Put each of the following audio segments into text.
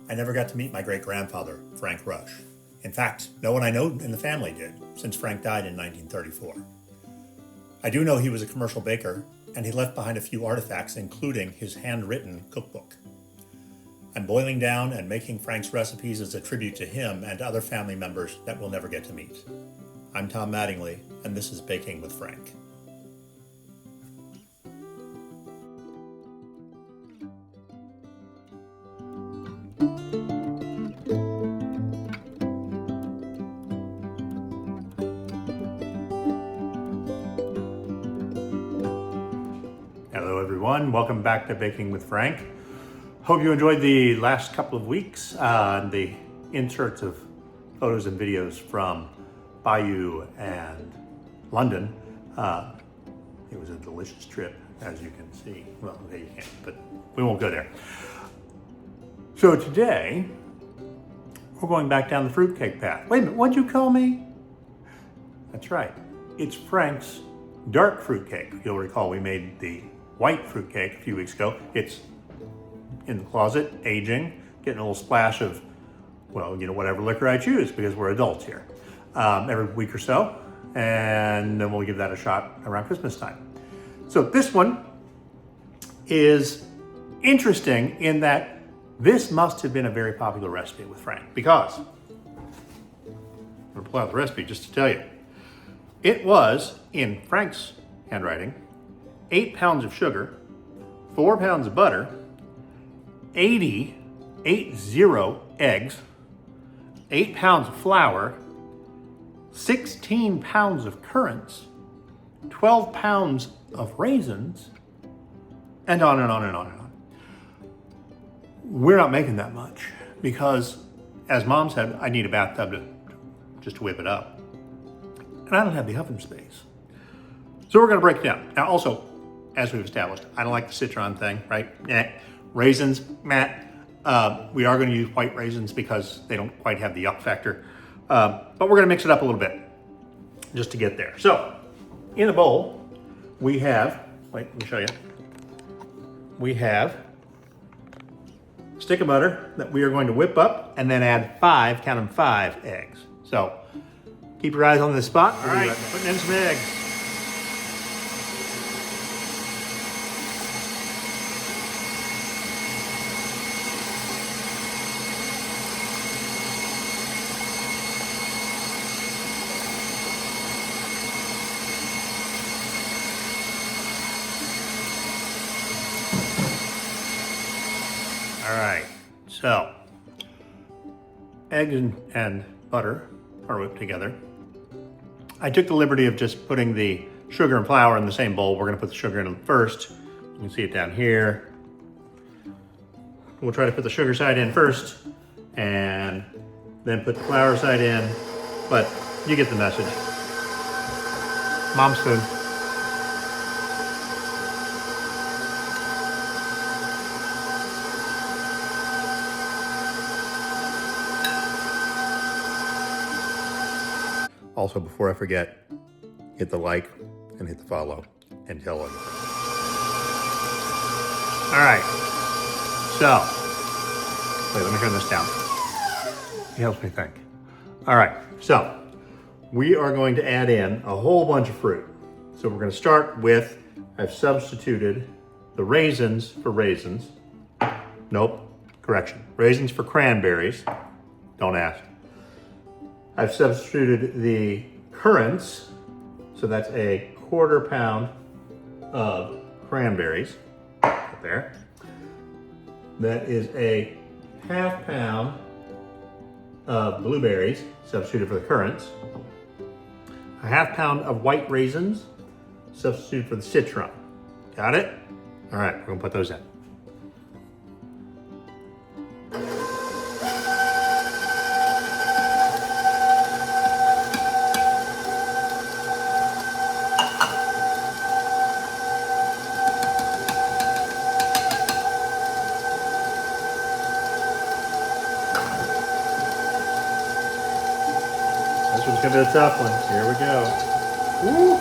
I never got to meet my great-grandfather, Frank Rush. In fact, no one I know in the family did, since Frank died in 1934. I do know he was a commercial baker, and he left behind a few artifacts, including his handwritten cookbook. I'm boiling down and making Frank's recipes as a tribute to him and other family members that we'll never get to meet. I'm Tom Mattingly, and this is Baking with Frank. Hello everyone, welcome back to Baking with Frank. Hope you enjoyed the last couple of weeks, the inserts of photos and videos from Bayeux and London. It was a delicious trip, as you can see. Well, okay, you can't, but we won't go there. So today, we're going back down the fruitcake path. Wait a minute, what'd you call me? That's right, it's Frank's dark fruitcake. You'll recall we made the white fruitcake a few weeks ago. It's in the closet, aging, getting a little splash of, well, you know, whatever liquor I choose because we're adults here, every week or so. And then we'll give that a shot around Christmas time. So this one is interesting in that this must have been a very popular recipe with Frank because, I'm gonna pull out the recipe just to tell you. It was, in Frank's handwriting, 8 pounds of sugar, 4 pounds of butter, 80 eggs, 8 pounds of flour, 16 pounds of currants, 12 pounds of raisins, and on and on and on and on. We're not making that much because, as Mom said, I need a bathtub just to whip it up. And I don't have the oven space. So we're gonna break it down. Now also, as we've established, I don't like the citron thing, right? Raisins, we are gonna use white raisins because they don't quite have the yuck factor. But we're gonna mix it up a little bit just to get there. So, in a bowl, we have, wait, let me show you. We have a stick of butter that we are going to whip up and then add 5, count them 5 eggs. So, keep your eyes on this spot. All right, putting in some eggs. All right, so eggs and butter are whipped together. I took the liberty of just putting the sugar and flour in the same bowl. We're gonna put the sugar in first. You can see it down here. We'll try to put the sugar side in first and then put the flour side in, but you get the message. Mom's food. Also, before I forget, hit the like and hit the follow and tell everything. All right, so, wait, let me turn this down. It helps me think. All right, so we are going to add in a whole bunch of fruit. So we're gonna start with, I've substituted the raisins for raisins. Nope, correction. Raisins for cranberries, don't ask. I've substituted the currants, so that's a 1/4 pound of cranberries, right there. That is a 1/2 pound of blueberries, substituted for the currants. A 1/2 pound of white raisins, substituted for the citron. Got it? All right, we're gonna put those in. This one's gonna be a tough one. Here we go. Woo!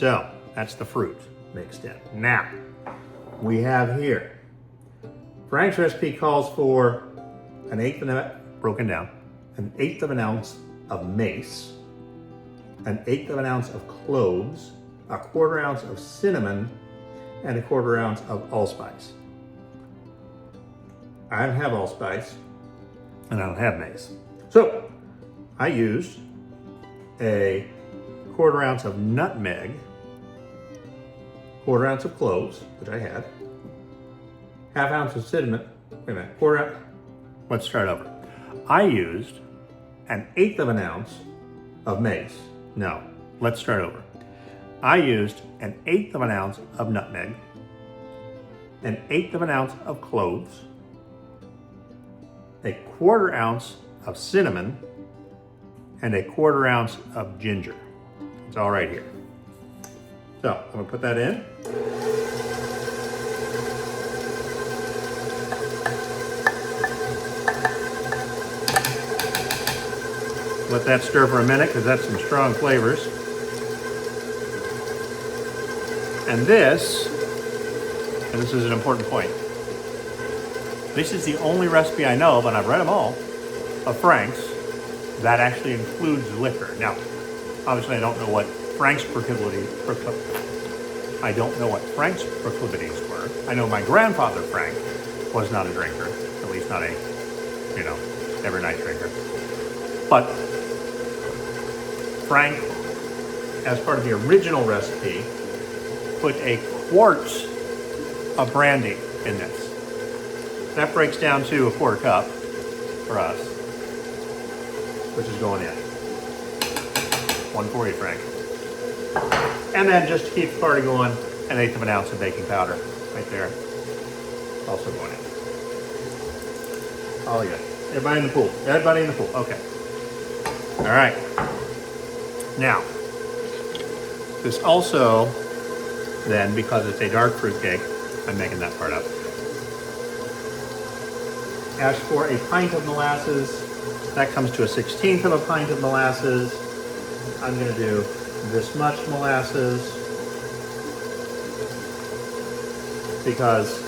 So that's the fruit mixed in. Now, we have here, Frank's recipe calls for broken down, an eighth of an ounce of mace, an eighth of an ounce of cloves, a quarter ounce of cinnamon, and a quarter ounce of allspice. I don't have allspice, and I don't have mace. So I used a quarter ounce of nutmeg, quarter ounce of cloves, which I had, half ounce of cinnamon, wait a minute, let's start over. I used an eighth of an ounce of mace. No, let's start over. I used an eighth of an ounce of nutmeg, an eighth of an ounce of cloves, a quarter ounce of cinnamon, and a quarter ounce of ginger. It's all right here. So I'm gonna put that in. Let that stir for a minute because that's some strong flavors. And this is an important point. This is the only recipe I know of, and I've read them all, of Frank's that actually includes liquor. Now, obviously I don't know what Frank's proclivities were. I know my grandfather, Frank, was not a drinker, at least not a, every night drinker. But Frank, as part of the original recipe, put a quart of brandy in this. That breaks down to a quarter cup for us, which is going in. One for you, Frank. And then just to keep the party going, an eighth of an ounce of baking powder right there. Also going in. All good. Everybody in the pool. Everybody in the pool. Okay. All right. Now, this also, then, because it's a dark fruit cake, I'm making that part up. As for a pint of molasses, that comes to a 1/16 of a pint of molasses. I'm going to do this much molasses because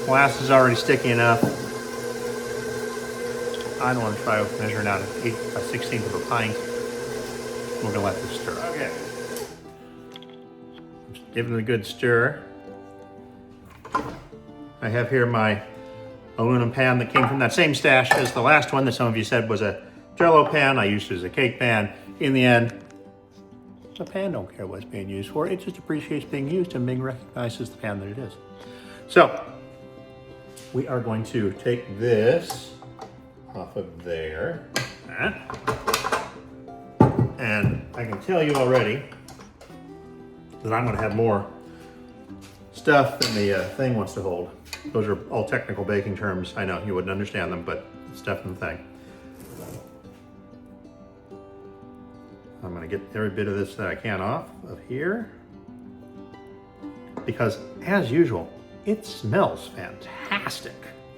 molasses is already sticky enough. I don't want to try measuring out a 1/16 of a pint. We're going to let this stir. Okay. Just giving it a good stir. I have here my aluminum pan that came from that same stash as the last one that some of you said was a Jello pan. I used it as a cake pan. In the end, the pan don't care what it's being used for. It just appreciates being used and being recognized as the pan that it is. So we are going to take this off of there. And I can tell you already that I'm going to have more stuff than the thing wants to hold. Those are all technical baking terms. I know you wouldn't understand them, but it's definitely the thing. I'm going to get every bit of this that I can off of here because, as usual, it smells fantastic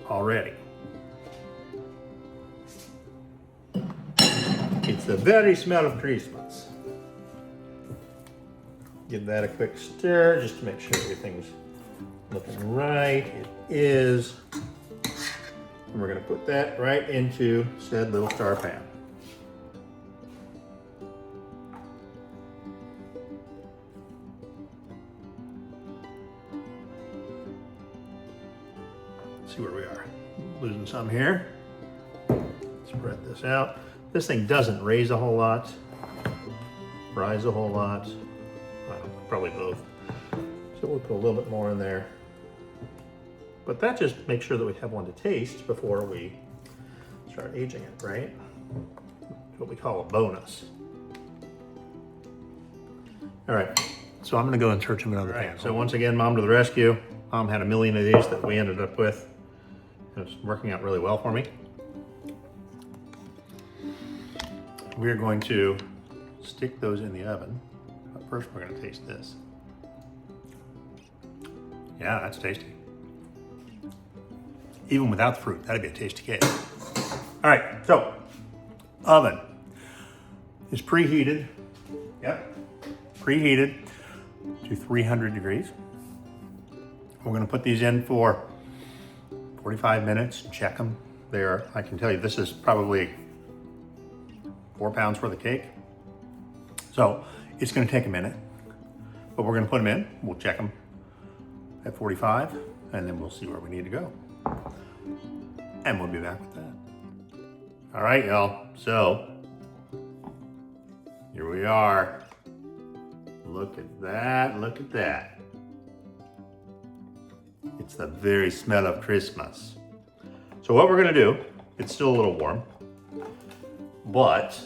already. It's the very smell of Christmas. Give that a quick stir just to make sure everything's looking right. It is. And we're going to put that right into said little star pan. See where we are. Losing some here. Spread this out. This thing doesn't raise a whole lot, rise a whole lot. Probably both. So we'll put a little bit more in there. But that just makes sure that we have one to taste before we start aging it, right? What we call a bonus. All right, so I'm gonna go in search of another pan. So once again, Mom to the rescue. Mom had a million of these that we ended up with. It's working out really well for me. We're going to stick those in the oven. But first we're gonna taste this. Yeah, that's tasty. Even without the fruit, that'd be a tasty cake. All right, so oven is preheated. Yep. preheated to 300 degrees. We're gonna put these in for 45 minutes, check them. I can tell you, this is probably 4 pounds worth of cake. So it's gonna take a minute, but we're gonna put them in, we'll check them at 45, and then we'll see where we need to go. And we'll be back with that. All right, y'all, so here we are. Look at that, look at that. It's the very smell of Christmas. So what we're gonna do, it's still a little warm, but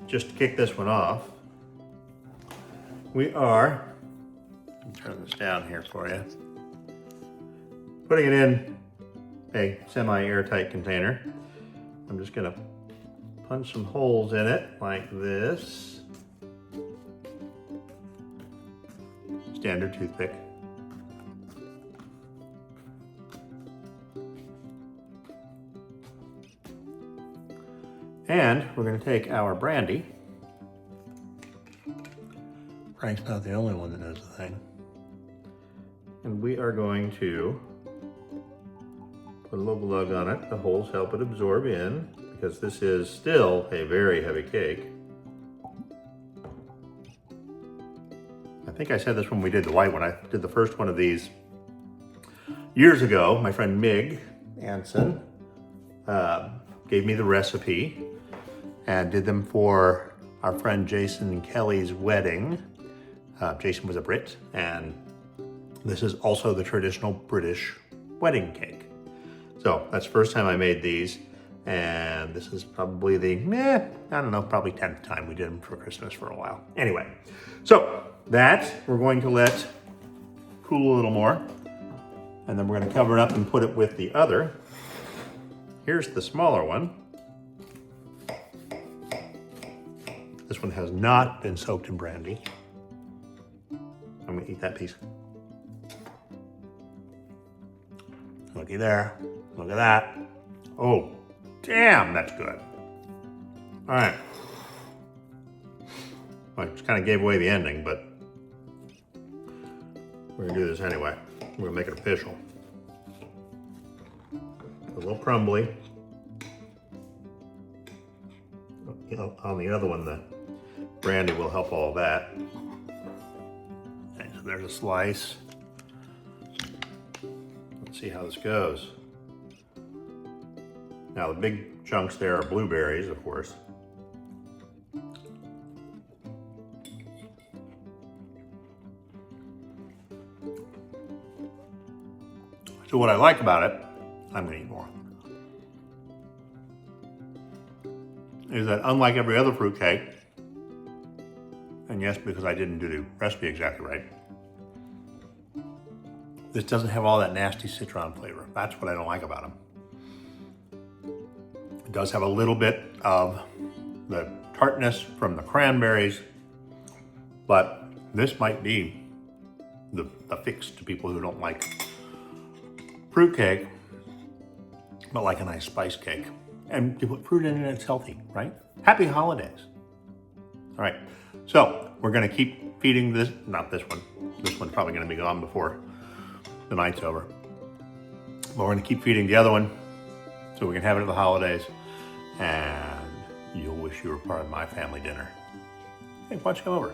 just to kick this one off, we are, let me turn this down here for you, putting it in a semi-airtight container. I'm just gonna punch some holes in it like this. Standard toothpick. And we're gonna take our brandy. Frank's not the only one that knows the thing. And we are going to put a little lug on it. The holes help it absorb in, because this is still a very heavy cake. I think I said this when we did the white one. I did the first one of these years ago. My friend Mig Anson gave me the recipe and did them for our friend Jason and Kelly's wedding. Jason was a Brit, and this is also the traditional British wedding cake. So that's the first time I made these, and this is probably the, I don't know, probably 10th time we did them for Christmas for a while. Anyway, so that we're going to let cool a little more, and then we're gonna cover it up and put it with the other. Here's the smaller one. This one has not been soaked in brandy. I'm gonna eat that piece. Looky there, look at that. Oh, damn, that's good. All right. Well, I just kind of gave away the ending, but we're gonna do this anyway. We're gonna make it official. A little crumbly. You know, on the other one, the brandy will help all that. Okay, so there's a slice. Let's see how this goes. Now the big chunks there are blueberries, of course. So what I like about it, I'm gonna eat more, is that unlike every other fruitcake, and yes, because I didn't do the recipe exactly right, this doesn't have all that nasty citron flavor. That's what I don't like about them. It does have a little bit of the tartness from the cranberries, but this might be the fix to people who don't like fruitcake, but like a nice spice cake. And you put fruit in it, it's healthy, right? Happy holidays. All right, so we're gonna keep feeding this, not this one. This one's probably gonna be gone before the night's over. But we're gonna keep feeding the other one so we can have it at the holidays, and you'll wish you were part of my family dinner. Hey, why don't you come over?